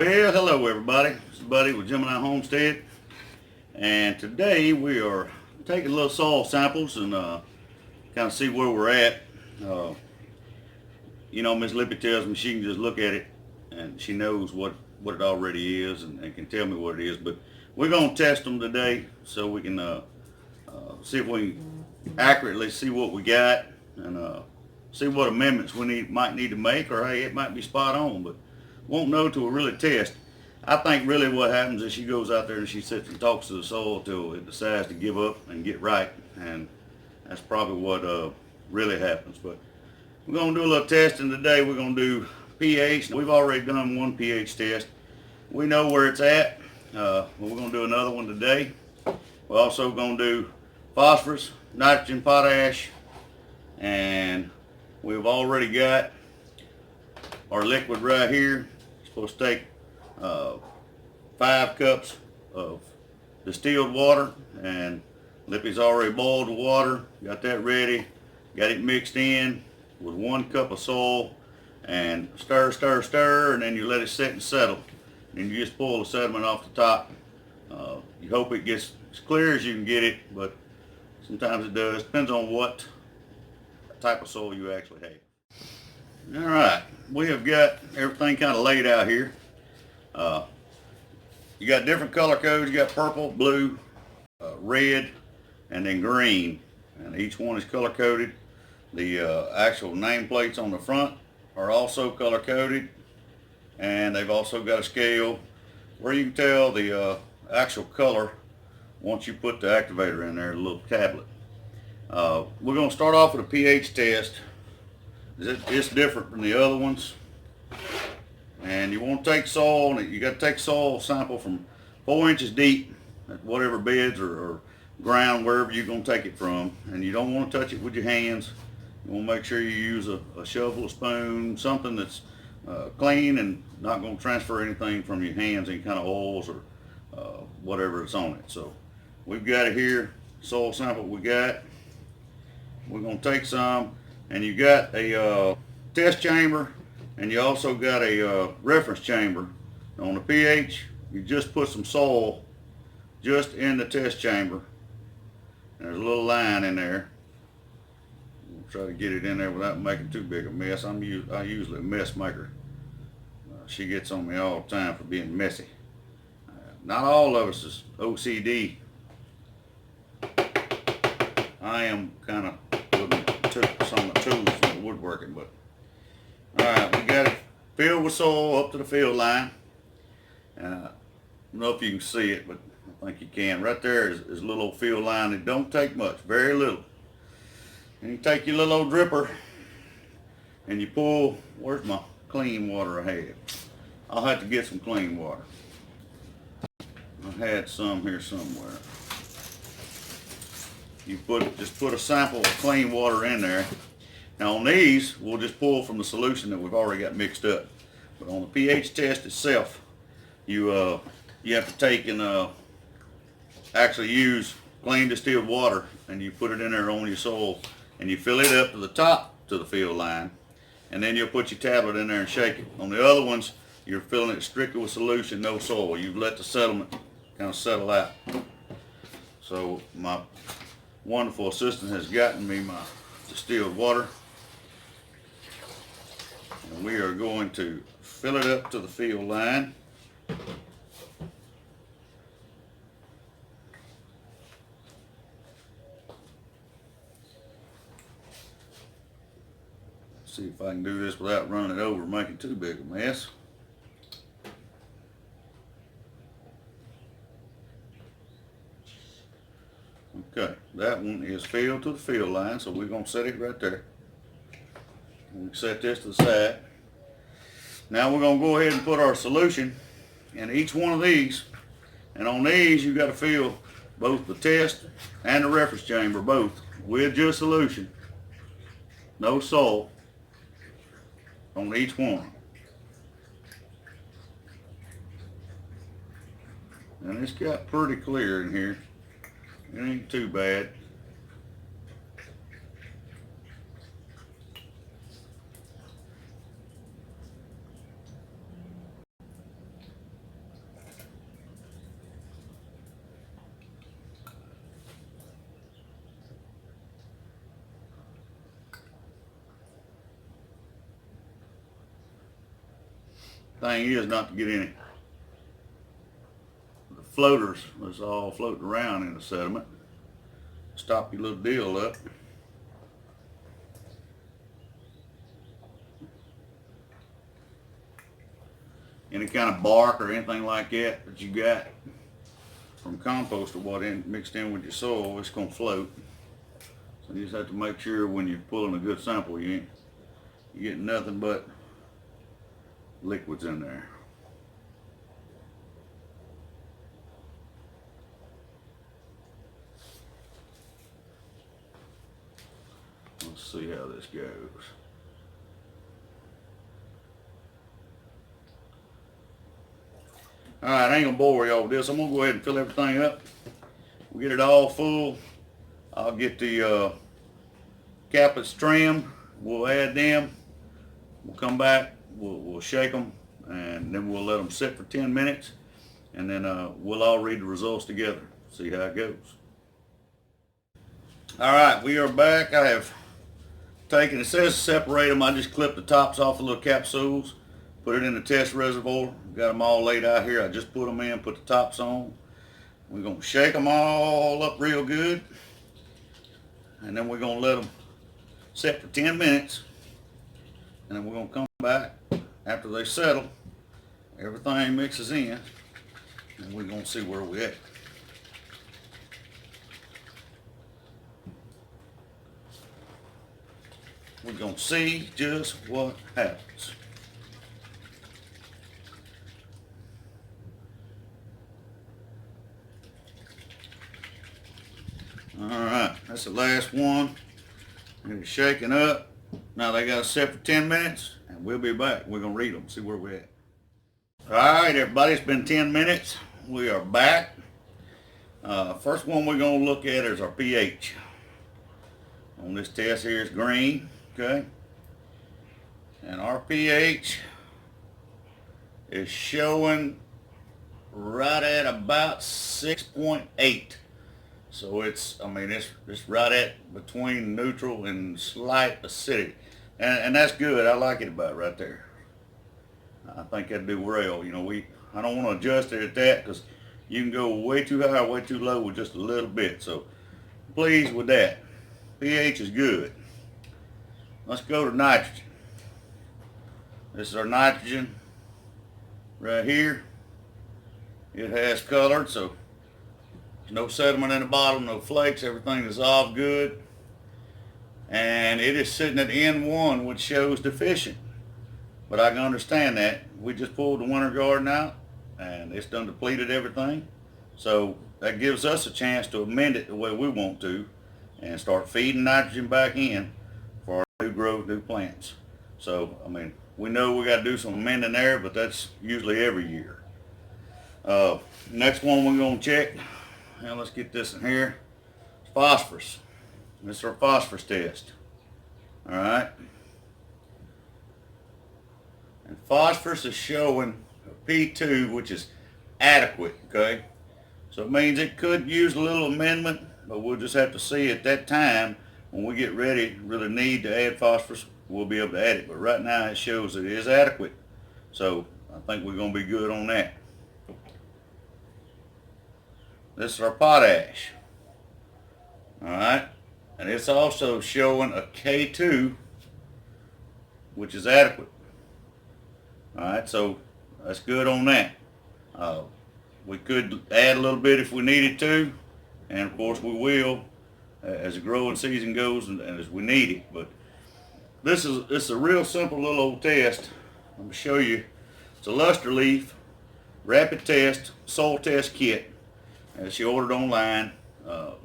Well, hello everybody. This is Buddy with Gemini Homestead, and today we are taking little soil samples and kind of see where we're at. Uh, Miss Lippy tells me she can just look at it and she knows what it already is and can tell me what it is. But we're gonna test them today so we can see if we can accurately see what we got and see what amendments we might need to make, or hey, it might be spot on, but won't know till we really test. I think really what happens is she goes out there and she sits and talks to the soil till it decides to give up and get right, and that's probably what really happens. But we're going to do a little testing today. We're going to do pH. We've already done one pH test. We know where it's at. We're going to do another one today. We're also going to do phosphorus, nitrogen, potash, and we've already got our liquid right here. It's supposed to take 5 cups of distilled water, and Lippy's already boiled the water, got that ready, got it mixed in with 1 cup of soil, and stir, and then you let it sit and settle. And you just pull the sediment off the top. You hope it gets as clear as you can get it, but sometimes it does. Depends on what type of soil you actually have. All right, we have got everything kind of laid out here. You got different color codes. You got purple, blue, red, and then green, and each one is color coded. The actual nameplates on the front are also color coded, and they've also got a scale where you can tell the actual color once you put the activator in there, the little tablet. We're going to start off with a pH test. It's different from the other ones. And you want to take soil, and you got to take soil sample from 4 inches deep at whatever beds or ground, wherever you're going to take it from. And you don't want to touch it with your hands. You want to make sure you use a shovel, a spoon, something that's clean and not going to transfer anything from your hands, any kind of oils or whatever is on it. So we've got it here, soil sample we got. We're going to take some, and you got a test chamber, and you also got a reference chamber. On the pH, you just put some soil just in the test chamber. And there's a little line in there. We'll try to get it in there without making too big a mess. I'm usually a mess maker. She gets on me all the time for being messy. Not all of us is OCD. I am kind of took some of the tools from the woodworking, but alright, we got it filled with soil up to the field line. I don't know if you can see it, but I think you can. Right there is a little old field line. It don't take much, very little. And you take your little old dripper and you pull. Where's my clean water I had? I'll have to get some clean water. I had some here somewhere. You just put a sample of clean water in there. Now on these, we'll just pull from the solution that we've already got mixed up. But on the pH test itself, you have to take and actually use clean distilled water, and you put it in there on your soil, and you fill it up to the top to the field line, and then you'll put your tablet in there and shake it. On the other ones, you're filling it strictly with solution, no soil. You've let the settlement kind of settle out. So my wonderful assistant has gotten me my distilled water, and we are going to fill it up to the field line. See if I can do this without running it over and making too big a mess. Okay, that one is filled to the field line, so we're going to set it right there. We can set this to the side. Now we're going to go ahead and put our solution in each one of these. And on these, you got to fill both the test and the reference chamber, both, with your solution. No soil on each one. And it's got pretty clear in here. It ain't too bad. thing is not to get any the floaters that's all floating around in the sediment. Stop your little deal up. Any kind of bark or anything like that that you got from compost or what mixed in with your soil, it's gonna float. So you just have to make sure when you're pulling a good sample, you get nothing but liquids in there. Let's see how this goes. Alright, I ain't gonna bore y'all with this. I'm gonna go ahead and fill everything up. We'll get it all full. I'll get the caplets trimmed. We'll add them. We'll come back. We'll shake them, and then we'll let them sit for 10 minutes, and then we'll all read the results together. See how it goes. Alright, we are back. I have taken, it says separate them. I just clipped the tops off the little capsules, put it in the test reservoir. Got them all laid out here. I just put them in, put the tops on. We're going to shake them all up real good, and then we're going to let them sit for 10 minutes, and then we're going to come back after they settle. Everything mixes in, and we're going to see where we're at. We're going to see just what happens. Alright, that's the last one. And it's shaking up. Now they got to set for 10 minutes, and we'll be back. We're going to read them, see where we're at. Alright, everybody, it's been 10 minutes. We are back. First one we're going to look at is our pH. On this test here is green, okay? And our pH is showing right at about 6.8. So it's right at between neutral and slight acidity. And that's good. I like it about right there. I think that'd do well. You know, I don't want to adjust it at that because you can go way too high, way too low with just a little bit. So pleased with that. pH is good. Let's go to nitrogen. This is our nitrogen right here. It has colored, so no sediment in the bottom, no flakes, everything dissolved good. And it is sitting at N1, which shows deficient. But I can understand that. We just pulled the winter garden out, and it's done depleted everything. So that gives us a chance to amend it the way we want to and start feeding nitrogen back in for our new growth, new plants. So, I mean, we know we got to do some amending there, but that's usually every year. Next one we're going to check. Now let's get this in here. Phosphorus. This is our phosphorus test. Alright. And phosphorus is showing a P2, which is adequate, okay? So it means it could use a little amendment, but we'll just have to see at that time when we get ready, really need to add phosphorus, we'll be able to add it. But right now it shows that it is adequate. So I think we're going to be good on that. This is our potash. Alright, and it's also showing a K2, which is adequate. Alright, so that's good on that. We could add a little bit if we needed to, and of course we will as the growing season goes and as we need it. But this is a real simple little old test. I'm going to show you. It's a luster leaf rapid test soil test kit. That she ordered online.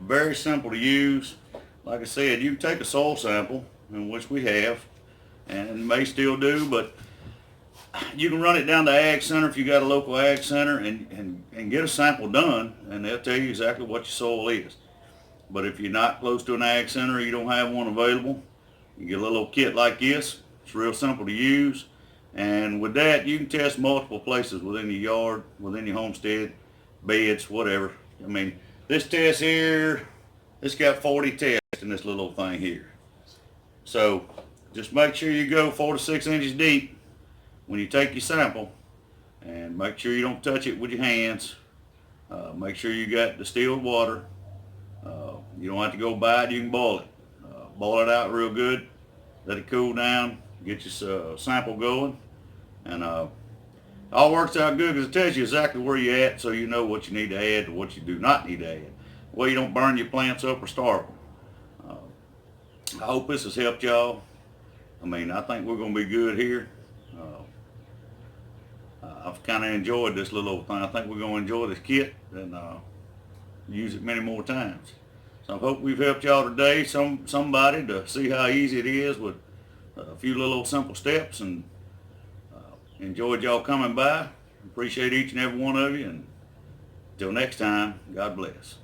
Very simple to use. Like I said, you can take a soil sample, in which we have, and may still do, but you can run it down to Ag Center if you got a local Ag Center and get a sample done, and they'll tell you exactly what your soil is. But if you're not close to an Ag Center or you don't have one available, you get a little kit like this. It's real simple to use, and with that you can test multiple places within your yard, within your homestead, beds, whatever. I mean, this test here, it's got 40 tests in this little thing here. So just make sure you go 4 to 6 inches deep when you take your sample, and make sure you don't touch it with your hands. Make sure you got distilled water. You don't have to go buy it, you can boil it. Boil it out real good, let it cool down, get your sample going, and all works out good because it tells you exactly where you're at, so you know what you need to add and what you do not need to add. Well, you don't burn your plants up or starve them. I hope this has helped y'all. I mean, I think we're going to be good here. I've kind of enjoyed this little old thing. I think we're going to enjoy this kit and use it many more times. So I hope we've helped y'all today, somebody, to see how easy it is with a few little simple steps, and enjoyed y'all coming by. Appreciate each and every one of you, and until next time, God bless.